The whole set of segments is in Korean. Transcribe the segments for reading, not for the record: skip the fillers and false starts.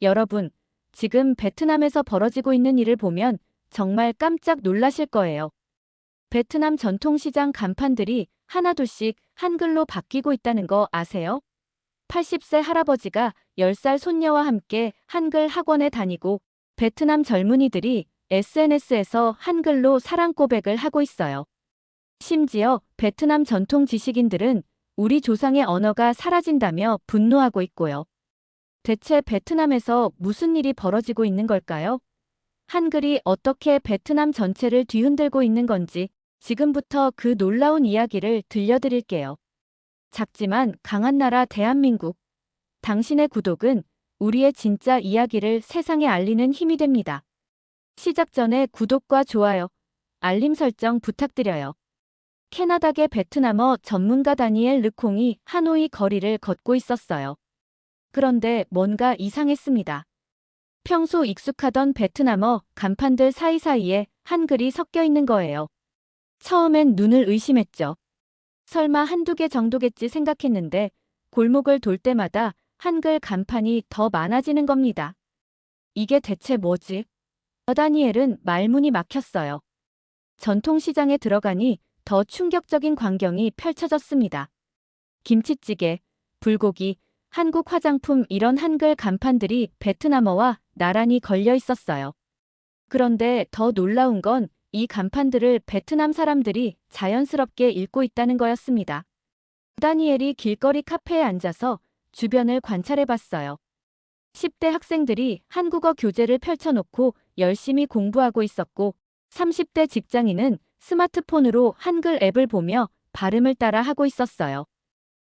여러분, 지금 베트남에서 벌어지고 있는 일을 보면 정말 깜짝 놀라실 거예요. 베트남 전통시장 간판들이 하나둘씩 한글로 바뀌고 있다는 거 아세요? 80세 할아버지가 10살 손녀와 함께 한글 학원에 다니고 베트남 젊은이들이 SNS에서 한글로 사랑 고백을 하고 있어요. 심지어 베트남 전통 지식인들은 우리 조상의 언어가 사라진다며 분노하고 있고요. 대체 베트남에서 무슨 일이 벌어지고 있는 걸까요? 한글이 어떻게 베트남 전체를 뒤흔들고 있는 건지 지금부터 그 놀라운 이야기를 들려드릴게요. 작지만 강한 나라 대한민국. 당신의 구독은 우리의 진짜 이야기를 세상에 알리는 힘이 됩니다. 시작 전에 구독과 좋아요, 알림 설정 부탁드려요. 캐나다계 베트남어 전문가 다니엘 르콩이 하노이 거리를 걷고 있었어요. 그런데 뭔가 이상했습니다. 평소 익숙하던 베트남어 간판들 사이사이에 한글이 섞여 있는 거예요. 처음엔 눈을 의심했죠. 설마 한두 개 정도겠지 생각했는데 골목을 돌 때마다 한글 간판이 더 많아지는 겁니다. 이게 대체 뭐지? 다니엘은 말문이 막혔어요. 전통시장에 들어가니 더 충격적인 광경이 펼쳐졌습니다. 김치찌개, 불고기, 한국 화장품 이런 한글 간판들이 베트남어와 나란히 걸려 있었어요. 그런데 더 놀라운 건 이 간판들을 베트남 사람들이 자연스럽게 읽고 있다는 거였습니다. 다니엘이 길거리 카페에 앉아서 주변을 관찰해 봤어요. 10대 학생들이 한국어 교재를 펼쳐놓고 열심히 공부하고 있었고 30대 직장인은 스마트폰으로 한글 앱을 보며 발음을 따라 하고 있었어요.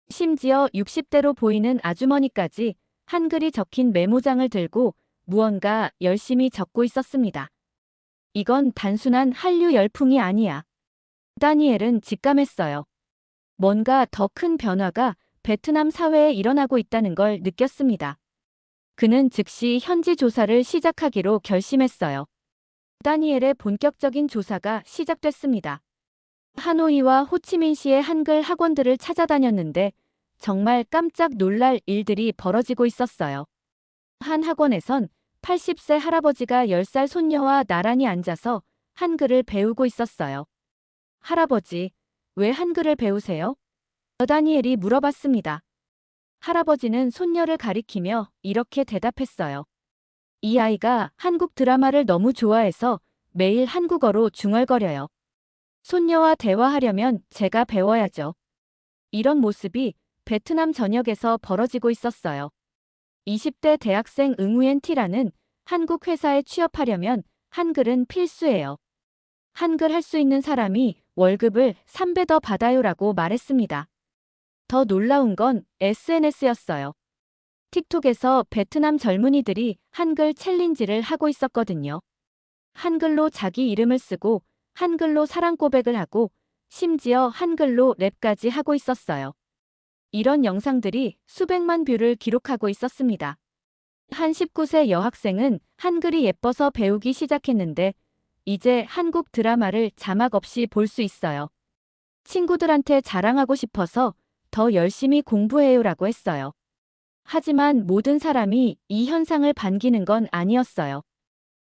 심지어 60대로 보이는 아주머니까지 한글이 적힌 메모장을 들고 무언가 열심히 적고 있었습니다. 이건 단순한 한류 열풍이 아니야. 다니엘은 직감했어요. 뭔가 더 큰 변화가 베트남 사회에 일어나고 있다는 걸 느꼈습니다. 그는 즉시 현지 조사를 시작하기로 결심했어요. 다니엘의 본격적인 조사가 시작됐습니다. 하노이와 호치민시의 한글 학원들을 찾아다녔는데 정말 깜짝 놀랄 일들이 벌어지고 있었어요. 한 학원에선 80세 할아버지가 10살 손녀와 나란히 앉아서 한글을 배우고 있었어요. 할아버지, 왜 한글을 배우세요? 다니엘이 물어봤습니다. 할아버지는 손녀를 가리키며 이렇게 대답했어요. 이 아이가 한국 드라마를 너무 좋아해서 매일 한국어로 중얼거려요. 손녀와 대화하려면 제가 배워야죠. 이런 모습이 베트남 전역에서 벌어지고 있었어요. 20대 대학생 응우엔 티라는 한국 회사에 취업하려면 한글은 필수예요. 한글 할 수 있는 사람이 월급을 3배 더 받아요라고 말했습니다. 더 놀라운 건 SNS였어요. 틱톡에서 베트남 젊은이들이 한글 챌린지를 하고 있었거든요. 한글로 자기 이름을 쓰고 한글로 사랑 고백을 하고 심지어 한글로 랩까지 하고 있었어요. 이런 영상들이 수백만 뷰를 기록하고 있었습니다. 한 19세 여학생은 한글이 예뻐서 배우기 시작했는데 이제 한국 드라마를 자막 없이 볼 수 있어요. 친구들한테 자랑하고 싶어서 더 열심히 공부해요라고 했어요. 하지만 모든 사람이 이 현상을 반기는 건 아니었어요.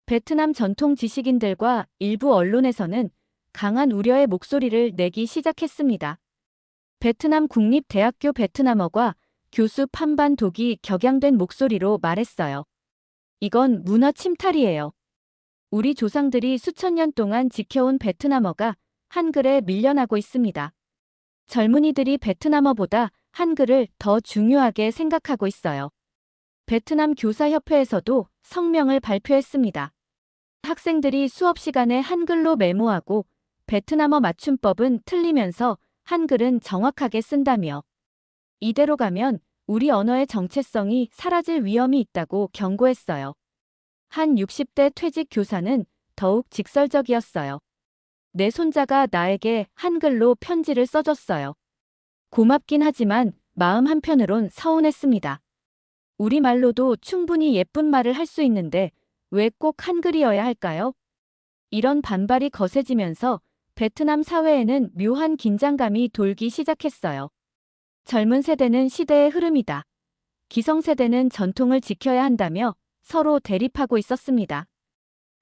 베트남 전통 지식인들과 일부 언론에서는 강한 우려의 목소리를 내기 시작했습니다. 베트남 국립대학교 베트남어과 교수 판반 독이 격양된 목소리로 말했어요. 이건 문화 침탈이에요. 우리 조상들이 수천 년 동안 지켜온 베트남어가 한글에 밀려나고 있습니다. 젊은이들이 베트남어보다 한글을 더 중요하게 생각하고 있어요. 베트남 교사협회에서도 성명을 발표했습니다. 학생들이 수업 시간에 한글로 메모하고 베트남어 맞춤법은 틀리면서 한글은 정확하게 쓴다며 이대로 가면 우리 언어의 정체성이 사라질 위험이 있다고 경고했어요. 한 60대 퇴직 교사는 더욱 직설적이었어요. 내 손자가 나에게 한글로 편지를 써줬어요. 고맙긴 하지만 마음 한편으론 서운했습니다. 우리말로도 충분히 예쁜 말을 할 수 있는데 왜 꼭 한글이어야 할까요? 이런 반발이 거세지면서 베트남 사회에는 묘한 긴장감이 돌기 시작했어요. 젊은 세대는 시대의 흐름이다. 기성세대는 전통을 지켜야 한다며 서로 대립하고 있었습니다.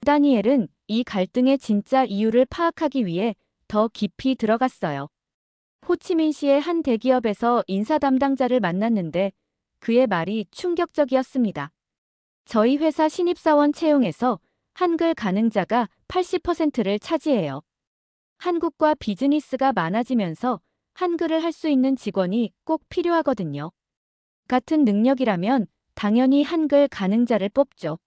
다니엘은 이 갈등의 진짜 이유를 파악하기 위해 더 깊이 들어갔어요. 호치민시의 한 대기업에서 인사 담당자를 만났는데 그의 말이 충격적이었습니다. 저희 회사 신입사원 채용에서 한글 가능자가 80%를 차지해요. 한국과 비즈니스가 많아지면서 한글을 할 수 있는 직원이 꼭 필요하거든요. 같은 능력이라면 당연히 한글 가능자를 뽑죠.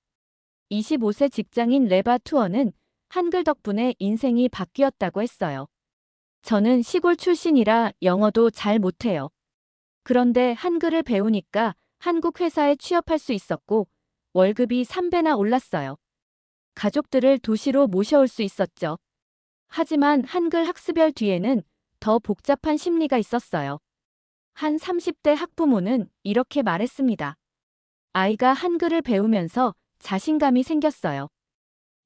25세 직장인 레바 투어는 한글 덕분에 인생이 바뀌었다고 했어요. 저는 시골 출신이라 영어도 잘 못해요. 그런데 한글을 배우니까 한국 회사에 취업할 수 있었고 월급이 3배나 올랐어요. 가족들을 도시로 모셔올 수 있었죠. 하지만 한글 학습열 뒤에는 더 복잡한 심리가 있었어요. 한 30대 학부모는 이렇게 말했습니다. 아이가 한글을 배우면서 자신감이 생겼어요.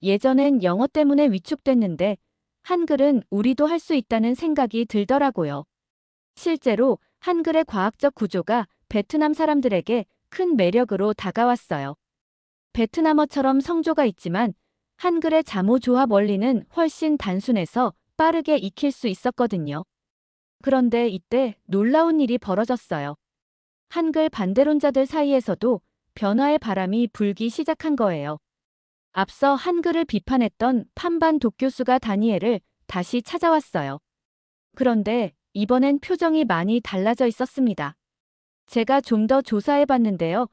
예전엔 영어 때문에 위축됐는데 한글은 우리도 할 수 있다는 생각이 들더라고요. 실제로 한글의 과학적 구조가 베트남 사람들에게 큰 매력으로 다가왔어요. 베트남어처럼 성조가 있지만 한글의 자모 조합 원리는 훨씬 단순해서 빠르게 익힐 수 있었거든요. 그런데 이때 놀라운 일이 벌어졌어요. 한글 반대론자들 사이에서도 변화의 바람이 불기 시작한 거예요. 앞서 한글을 비판했던 판반 독교수가 다니엘을 다시 찾아왔어요. 그런데 이번엔 표정이 많이 달라져 있었습니다. 제가 좀 더 조사해봤는데요.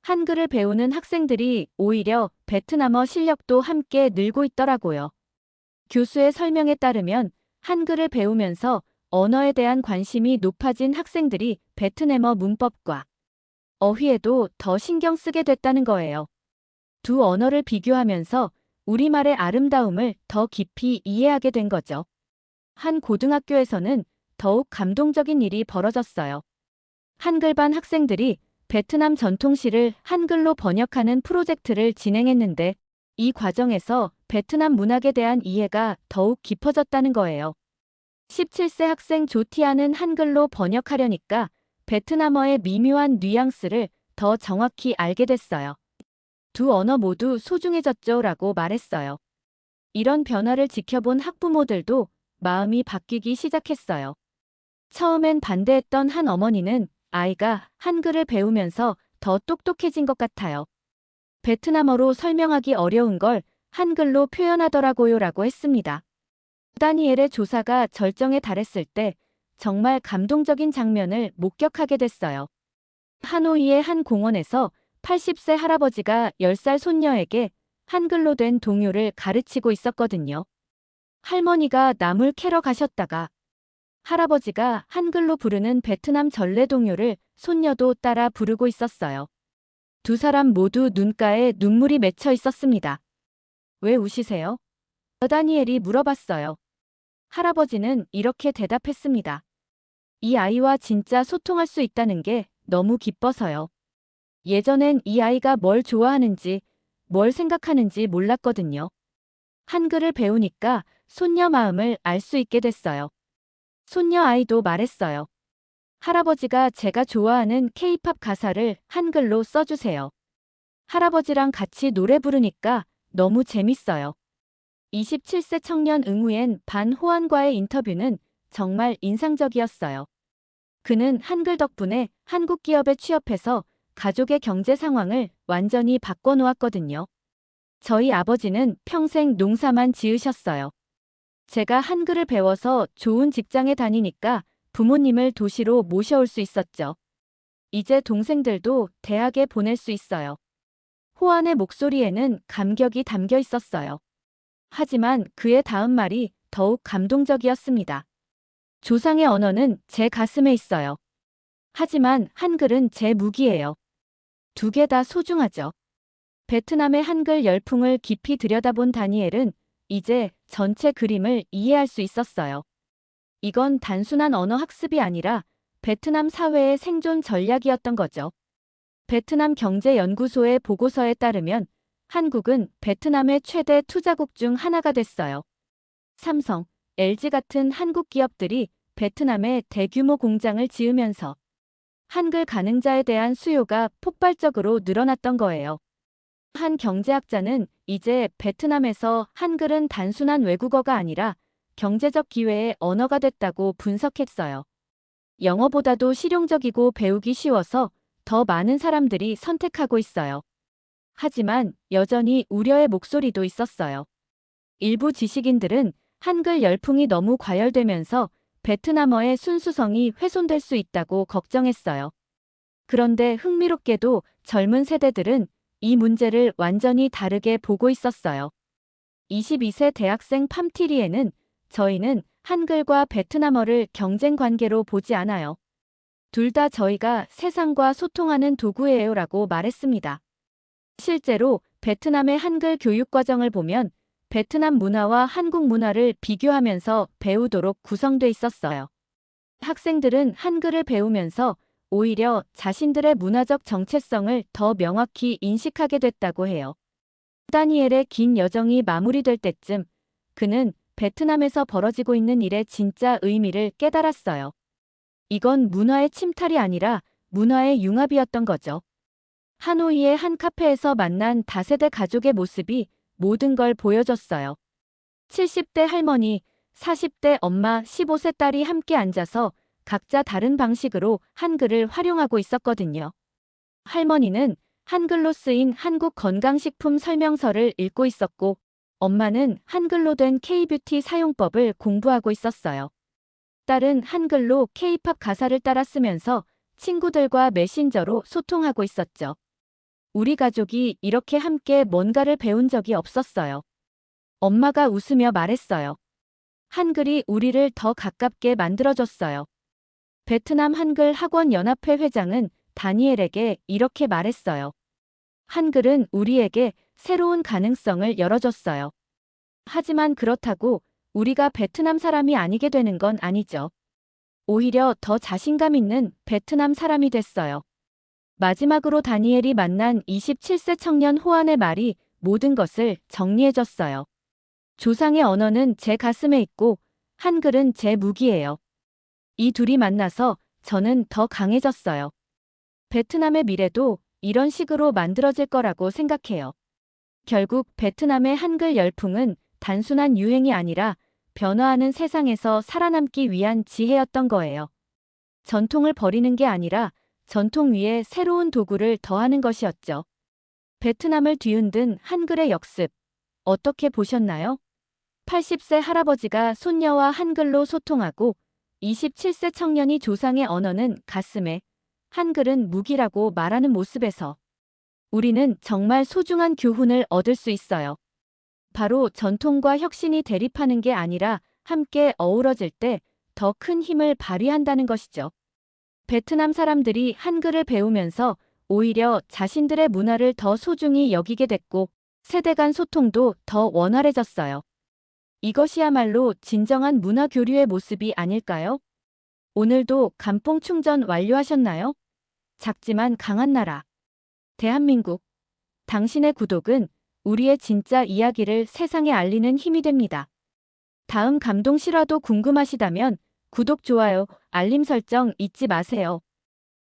한글을 배우는 학생들이 오히려 베트남어 실력도 함께 늘고 있더라고요. 교수의 설명에 따르면 한글을 배우면서 언어에 대한 관심이 높아진 학생들이 베트남어 문법과 어휘에도 더 신경 쓰게 됐다는 거예요. 두 언어를 비교하면서 우리말의 아름다움을 더 깊이 이해하게 된 거죠. 한 고등학교에서는 더욱 감동적인 일이 벌어졌어요. 한글반 학생들이 베트남 전통시를 한글로 번역하는 프로젝트를 진행했는데 이 과정에서 베트남 문학에 대한 이해가 더욱 깊어졌다는 거예요. 17세 학생 조티아는 한글로 번역하려니까 베트남어의 미묘한 뉘앙스를 더 정확히 알게 됐어요. 두 언어 모두 소중해졌죠 라고 말했어요. 이런 변화를 지켜본 학부모들도 마음이 바뀌기 시작했어요. 처음엔 반대했던 한 어머니는 아이가 한글을 배우면서 더 똑똑해진 것 같아요. 베트남어로 설명하기 어려운 걸 한글로 표현하더라고요 라고 했습니다. 다니엘의 조사가 절정에 달했을 때 정말 감동적인 장면을 목격하게 됐어요. 하노이의 한 공원에서 80세 할아버지가 10살 손녀에게 한글로 된 동요를 가르치고 있었거든요. 할머니가 나물 캐러 가셨다가 할아버지가 한글로 부르는 베트남 전래 동요를 손녀도 따라 부르고 있었어요. 두 사람 모두 눈가에 눈물이 맺혀 있었습니다. 왜 우시세요? 다니엘이 물어봤어요. 할아버지는 이렇게 대답했습니다. 이 아이와 진짜 소통할 수 있다는 게 너무 기뻐서요. 예전엔 이 아이가 뭘 좋아하는지, 뭘 생각하는지 몰랐거든요. 한글을 배우니까 손녀 마음을 알 수 있게 됐어요. 손녀 아이도 말했어요. 할아버지가 제가 좋아하는 K-팝 가사를 한글로 써주세요. 할아버지랑 같이 노래 부르니까 너무 재밌어요. 27세 청년 응우엔 반 호안과의 인터뷰는 정말 인상적이었어요. 그는 한글 덕분에 한국 기업에 취업해서 가족의 경제 상황을 완전히 바꿔놓았거든요. 저희 아버지는 평생 농사만 지으셨어요. 제가 한글을 배워서 좋은 직장에 다니니까 부모님을 도시로 모셔올 수 있었죠. 이제 동생들도 대학에 보낼 수 있어요. 호안의 목소리에는 감격이 담겨 있었어요. 하지만 그의 다음 말이 더욱 감동적이었습니다. 조상의 언어는 제 가슴에 있어요. 하지만 한글은 제 무기예요. 두 개 다 소중하죠. 베트남의 한글 열풍을 깊이 들여다본 다니엘은 이제 전체 그림을 이해할 수 있었어요. 이건 단순한 언어 학습이 아니라 베트남 사회의 생존 전략이었던 거죠. 베트남 경제연구소의 보고서에 따르면 한국은 베트남의 최대 투자국 중 하나가 됐어요. 삼성, LG 같은 한국 기업들이 베트남에 대규모 공장을 지으면서 한글 가능자에 대한 수요가 폭발적으로 늘어났던 거예요. 한 경제학자는 이제 베트남에서 한글은 단순한 외국어가 아니라 경제적 기회의 언어가 됐다고 분석했어요. 영어보다도 실용적이고 배우기 쉬워서 더 많은 사람들이 선택하고 있어요. 하지만 여전히 우려의 목소리도 있었어요. 일부 지식인들은 한글 열풍이 너무 과열되면서 베트남어의 순수성이 훼손될 수 있다고 걱정했어요. 그런데 흥미롭게도 젊은 세대들은 이 문제를 완전히 다르게 보고 있었어요. 22세 대학생 팜티리에는 저희는 한글과 베트남어를 경쟁 관계로 보지 않아요. 둘 다 저희가 세상과 소통하는 도구예요라고 말했습니다. 실제로 베트남의 한글 교육 과정을 보면 베트남 문화와 한국 문화를 비교하면서 배우도록 구성돼 있었어요. 학생들은 한글을 배우면서 오히려 자신들의 문화적 정체성을 더 명확히 인식하게 됐다고 해요. 다니엘의 긴 여정이 마무리될 때쯤 그는 베트남에서 벌어지고 있는 일의 진짜 의미를 깨달았어요. 이건 문화의 침탈이 아니라 문화의 융합이었던 거죠. 하노이의 한 카페에서 만난 다세대 가족의 모습이 모든 걸 보여줬어요. 70대 할머니, 40대 엄마, 15세 딸이 함께 앉아서 각자 다른 방식으로 한글을 활용하고 있었거든요. 할머니는 한글로 쓰인 한국 건강식품 설명서를 읽고 있었고, 엄마는 한글로 된 K-뷰티 사용법을 공부하고 있었어요. 딸은 한글로 K-팝 가사를 따라 쓰면서 친구들과 메신저로 소통하고 있었죠. 우리 가족이 이렇게 함께 뭔가를 배운 적이 없었어요. 엄마가 웃으며 말했어요. 한글이 우리를 더 가깝게 만들어줬어요. 베트남 한글 학원 연합회 회장은 다니엘에게 이렇게 말했어요. 한글은 우리에게 새로운 가능성을 열어줬어요. 하지만 그렇다고 우리가 베트남 사람이 아니게 되는 건 아니죠. 오히려 더 자신감 있는 베트남 사람이 됐어요. 마지막으로 다니엘이 만난 27세 청년 호안의 말이 모든 것을 정리해줬어요. 조상의 언어는 제 가슴에 있고 한글은 제 무기예요. 이 둘이 만나서 저는 더 강해졌어요. 베트남의 미래도 이런 식으로 만들어질 거라고 생각해요. 결국 베트남의 한글 열풍은 단순한 유행이 아니라 변화하는 세상에서 살아남기 위한 지혜였던 거예요. 전통을 버리는 게 아니라 전통 위에 새로운 도구를 더하는 것이었죠. 베트남을 뒤흔든 한글의 역습, 어떻게 보셨나요? 80세 할아버지가 손녀와 한글로 소통하고 27세 청년이 조상의 언어는 가슴에, 한글은 무기라고 말하는 모습에서 우리는 정말 소중한 교훈을 얻을 수 있어요. 바로 전통과 혁신이 대립하는 게 아니라 함께 어우러질 때 더 큰 힘을 발휘한다는 것이죠. 베트남 사람들이 한글을 배우면서 오히려 자신들의 문화를 더 소중히 여기게 됐고 세대 간 소통도 더 원활해졌어요. 이것이야말로 진정한 문화 교류의 모습이 아닐까요? 오늘도 감뽕 충전 완료하셨나요? 작지만 강한 나라. 대한민국. 당신의 구독은 우리의 진짜 이야기를 세상에 알리는 힘이 됩니다. 다음 감동 실화도 궁금하시다면 구독, 좋아요, 알림 설정 잊지 마세요.